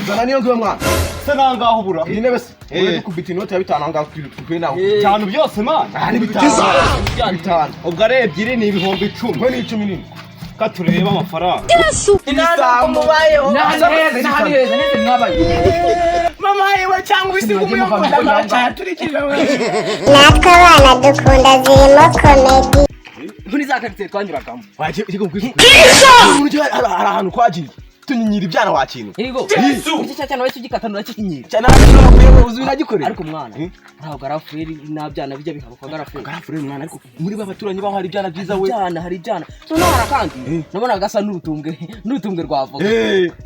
Zana niyo ngwe mwana. Se nangaho bura. Ine bese. Uri kubita inoti ya 5 angaho twe nawe. Cyane byose man. Ari 5. Ubwo are ebyiri ni ibihumbi 10. Ngo ni 10 nini. Katureba amafaranga. Ibisambo bayo. Nahari heza neze mwabaye. Mama yewe cyangwa isi kumuyongoza ngacha turikira we. Natwe abana dukunda zirimo komedi. Muri za karite twanyuragamo. Waje kugwisa. Urujye ahantu kwagiye. Tunyinyira ibyana wakintu. Yego. Iki cyane wese ugikatanura kikinyira. Cyane nakuye uzi binagikorera. Ariko mwana, ntabwo arafureri nabyana bijya bihabuka garafureri. Garafureri mwana ariko muri babaturanyi baho hari ibyana byiza we. Cyane hari ibyana. Nonara kandi nabona gasa n'urutumbwe rwavoka.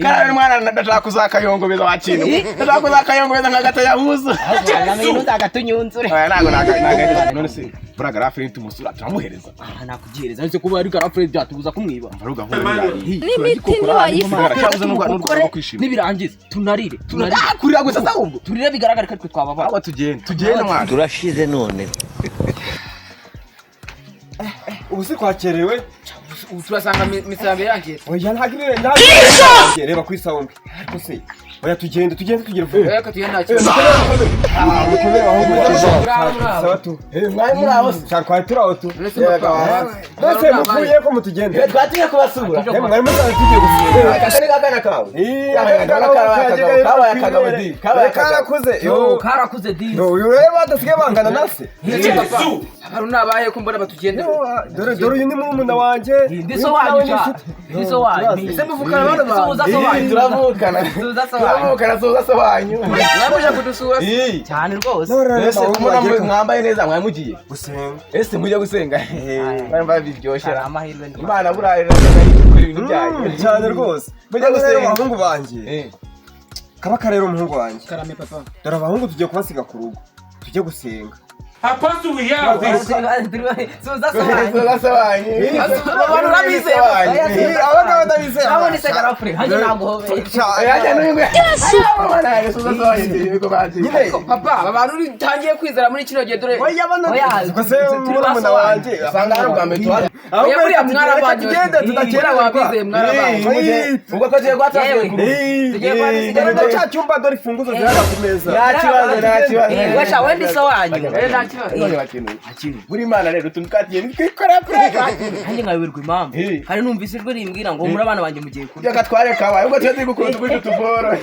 Karabe mwana ndashaka kuzakayongobeza wakintu. Ndashaka kuzakayongobeza nkagata yahuza. Ngameye ntagatunyunzure. Nago nagaje none se. Bura garafureri tumusura turamuhereza. Nakugihereza ariko kuba ari garafureri byatubuza kumwiba. Baruga nkuru. N'imiti ntiwayifata. Nibirangiza tunarire kurira gusa sahumbu turire bigaragara ko twababa aba tugenda mwana turashize none Ubu se kwakerewe turasanga misambe yangiye oya ntagire reba kwisawumbe ariko se oya tugende tugire vuba reka tuyenda cyo mukomere aho Bravo. mwari muri aho se twari turaho tu Bose muvuye ko mutugende twatiye kubasura mwari mutari tugiye gusura akane kakana kawe karakuze karakuze di uyu rero badasigaye bangana nase hari nabaye ko mbona batugende dore uyu ni murumuna wanje ndiso wanyu ese muvukana bana ba turavukana tuza so wanyu mwabuje kudusura cyane rwose ese mwambaye neza mwamugiye gusenga ese mujye gusenga bamba biryoshye amahirwe imana buraye gukora ibintu byayo cyane rwose mujye gusenga abahungu banje kabaka rero umuhungu wanjye karame papa dore abahungu tugiye kubasiga ku rugo tujye gusenga suza so wanyu abantu urabizeye abana badabizeye abone se garafure hanjye naguhobeye papa abantu utangiye kwizera muri kino gihe dore oya bana kose murumuna wanjye usanga hari ubwa mbere twari oya buriya mwarabanye tugende tudakera wabizeye mwarabanye ubwo ko tugiye kwatsa dore cya cyumba dore imfunguzo zihari ku meza nta kibazo washa wendi so wanyu nta kibazo buri mana rero tumukatiye twikora preka hanjye ngayoberwa impamvu hari numvise ijwi rimbwira ngo muri abana banjye mugiye kurya reka tware kabaye ubwo tugiye gukunda kuri tuboro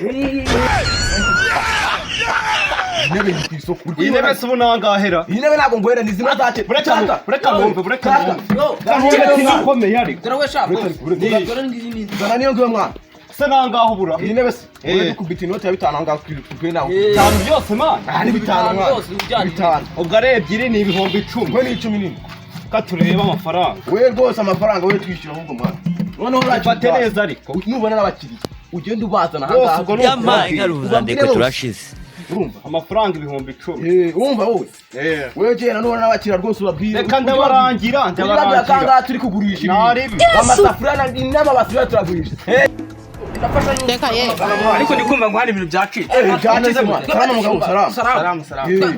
Nebe ni kwisoko. Inebe se bunangahera. Inebe nago ngwera ni zimwe zace. Bureka ngombe. Komeye ari. dore we shaka dore ngizi Zana niyo ngwe mwana. Se nangaho bura. Inebe se. Uri kubita inoti ya 5 angaho twe nawe. Cyane byose man. Ari 5 mwana. 5. Ubwo are ebyiri ni ibihumbi 10. Ngo ni 10 nini. Katureba amafaranga. We rwose amafaranga we twishyura ahubwo mwana. Noneho urafate neza ariko. Nubona n'abakiriya. Ugenda ubazana hangaha. yamaye garuza ndeko turashize urumva amafaranga ibihumbi 10. Urumva wowe wewe genda nubona n'abakiriya rwose ubabwire. Reka ndabarangira kanga turi kugurisha naribi amasafuriya n'amabasuriya turagurisha Reka ye ariko ndikumva ngo hari ibintu byacitse byacitse mwana salama mugabo salama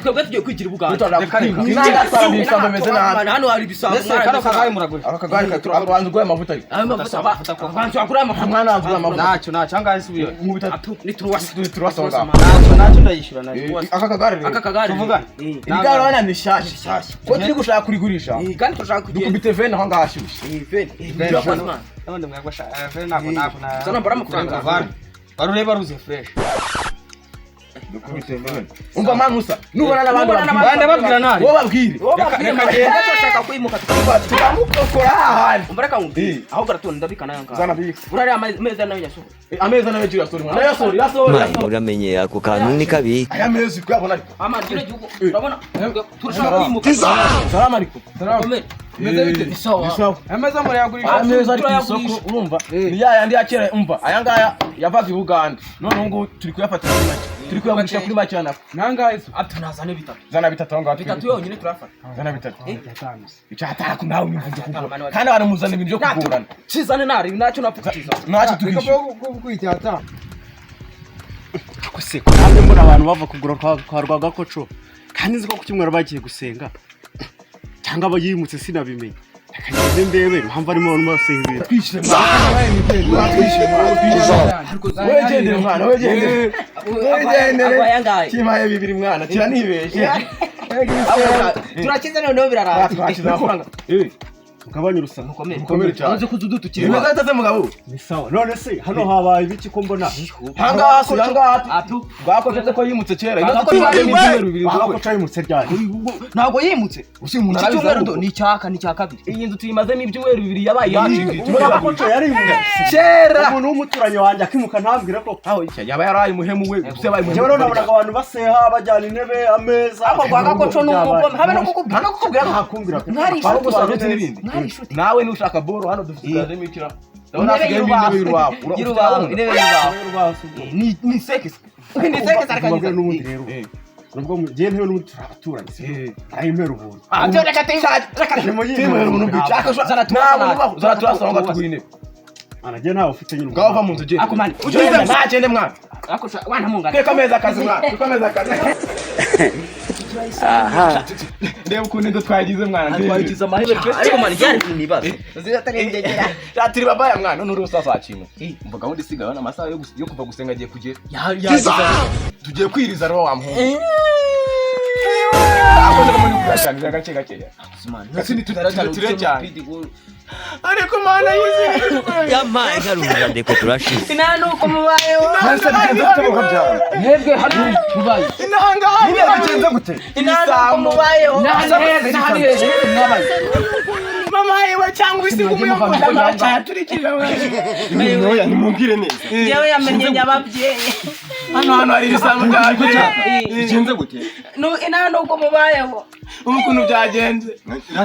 twebwe tugiye kwigira ubuganda reka bameze nabi hano hari ibisambo kano kagari muragura aka kagari abantu gwa amavuta ari abantu akura amafaranga mwana agura amavuta ntacyo angahe isubiye mu bitatu nituruwasa ntacyo ndayishyura nayo aka kagari tuvuga igare wana ni shasha ko turi gushaka kurigurisha kandi turashaka kugenda dukubite vene aho ngahashyushye nabandi mwagwasha nako sana bara amafaranga barureba ruze fresh dukubite vene umva manusa nubona n'abandi babwira nani wowe babwire turashaka kwimuka tukamukokora ahandi umbareka ngumbi aho garatonda ndabikana yanga zana biki urari ameza nayo yasho ameza nayo jira sori mwana yasori mayi uramenye ako kantu ni kabi aya mezi twabona ariko amagire gihugu urabona turashaka kwimuka salama ariko salama meze bite bisawa ameza muri yagurisha ameza ari isoko urumva ni ya yandi yakera umva aya ngaya yavaga i Buganda none ngo turi kuyafatira kuri make turi kuyagurisha kuri make yana nangahe atunazane bitatu zana bitatu aho ngaho bitatu yonyine turafata zana bitatu icata ku nawe nivuze kuko kandi abantu muzana ibintu byo kugurana cizane nari nacyo napfutiza nacyo tugisha kwicyata akose ko namwe mbona abantu bava kugura kwa Rwagakoco kandi nzi ko ku cyumweru bagiye gusenga cyangwa abayimutse sinabimenye Kagende ndebe impamvu arimo bose ibi. Twishyire wegendere mwana wegendere kimaye bibiri mwana kiranibeshye turakize noneho biraranga twakize amafaranga Mugabanye urusa mukomere cyane uze kuzudutukira imeze mugabo ni sawa none se hano habaye ibiki ko mbona hanga bwakoze ko yimutse kera bwakoze yimutse ryari ntabwo yimutse usi umuntu arabizo ni cyaka ni cya kabiri iyi nzu tuyimazemo ibyumweru bibiri yabaye yacu bwakoze yari kera umuntu w'umuturanyi wanjye akimuka ntambwire ko aho yaba yaraye muhemu we yabaye muhemu rero nabonaga abantu baseha bajyana intebe ameza ako bwagakoco n'ubugome habe no kukubwira ntakumbwira ntari n'ibindi nawe nushaka boro hano dufite mikira ndabona intebe y'urubaho ni sekesi ariko n'ubundi rero nubwo mugiye ntebe n'ubundi turaturanye ayimera ubuntu reka timera umuntu bichaka zaraturasanga tugura intebe anagiye nawe ufite nyine ngava mu nzu je akomane ugende nagende mwana akosha wana mungana teka meza kazi mwana tukomeza kazi aha reba ukuntu ndo twagize mwana twagize amahebe ariko mwana ryari nibaza zizatarengegera ratiri babaya mwana nuri usasa kintu mvuga ngo ndisigaye na masaha yo kuva gusenga agiye kugera tugiye kwiriza ro wa muhungu akoze kumenya kugashanga gace gace kasi ni tutare cyane ariko mana yize Yampaye nkaruza ndeko turashize. ina nuko mubayeho mwebwe hano mubaye inanga bigenze gute ina nuko mubayeho naheze mwabaye mama yewe cyangwa isi umuyobozi aturikira wewe nimubwire neza yewe yamenye nyababye hano hari ibisambu byaje bigenze gute no ina nuko mubayeho ukuntu byagenze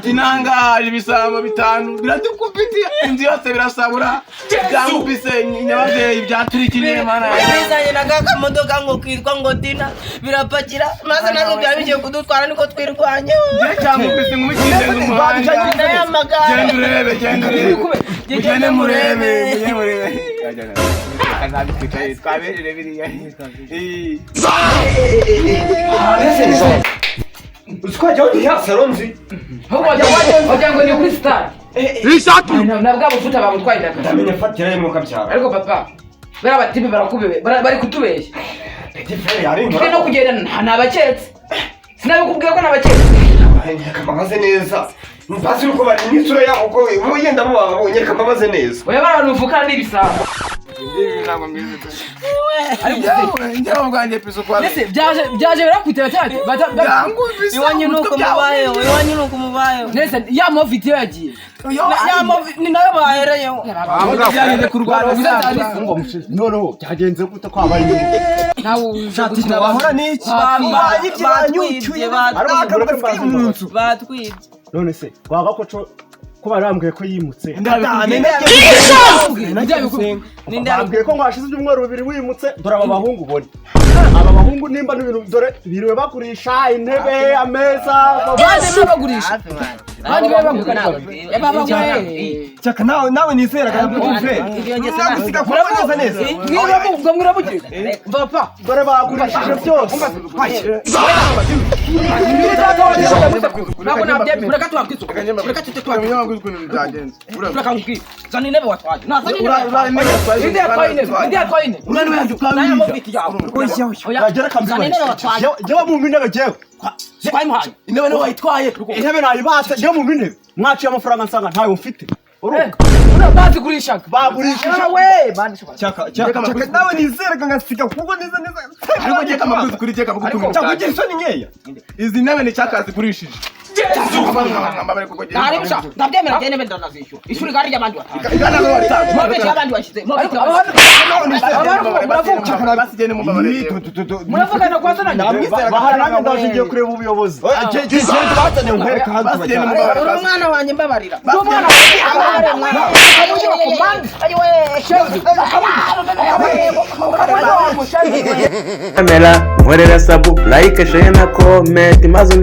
inanga hari ibisambu bitanu biradukupitiye inzu yose birasabura byangupise nyababyeyi byaturikiriye mana bizanye nagaka modoka ngo kwitwa ngo dina birapakira maze nazo byabigiye kudutwara niko twirwanye cyangupise ngumikije ngumuhanda gende murebe kanabikwicaye twaberere biriya Usikwaje wote ya salonzi wajya ngo ni kuri star nabwo bufuta babutwaye ndaka ndamenye fatira yemo kabyara ariko papa bara batibi barakubebe bari kutubeshya twe no kugenda ntabaketse sinabikubwiye ko nabaketse kamaze neza mpasi uko bari n'isura yaho ko muyenda mu babonye kamaze neza oya bararuvukana n'ibisabo njyewe ubwanjye piso kwa byaje birakutera cyane iwanyu nuko mubayeho nese ya movie yagiye ya movie ni nayo bahereyeho byageze ku rwanda noneho byagenze gute ko abaye nawe bahora n'iki batwibye none se wagakoco ko barambwiye ko yimutse bambwiye ko ngwashize ibyumweru bibiri wimutse dore aba bahungu ubone aba bahungu nimba n'ibintu dore biriwe bagurisha intebe ameza bagurisha bandi bagurisha cyaka nawe nizeraga umve nagusiga kubaza neza mwirabugira papa dore bagurishije byose nako nabyemera ureka twakwizuka ureka tutwakwizuka ureka ngubwira zana intebe watwaye bagera kambibaye jewe mu intebe jewe intebe niwe wayitwaye intebe nayibase jewe mu intebe mwaciye amafaranga nsanga ntayo mfite bazigurishaga bagurishije cyaka nawe nizeraga ngasiga kuko neza ariko giye kamaguzi kuri giye kabugutumira cyakugira isoni nkeya izi ntebe ni cyakazigurishije ndabyemera cyane benda nazishyura ishuri kandi ry'abandi watanga igana no watanga mwabeje abandi washize muravugana kwa sana bahana ndaje ngiye kureba ubuyobozi batane nkwereka hanze umwana wanjye mbabarira kamera nkorera sabu like share na comment maze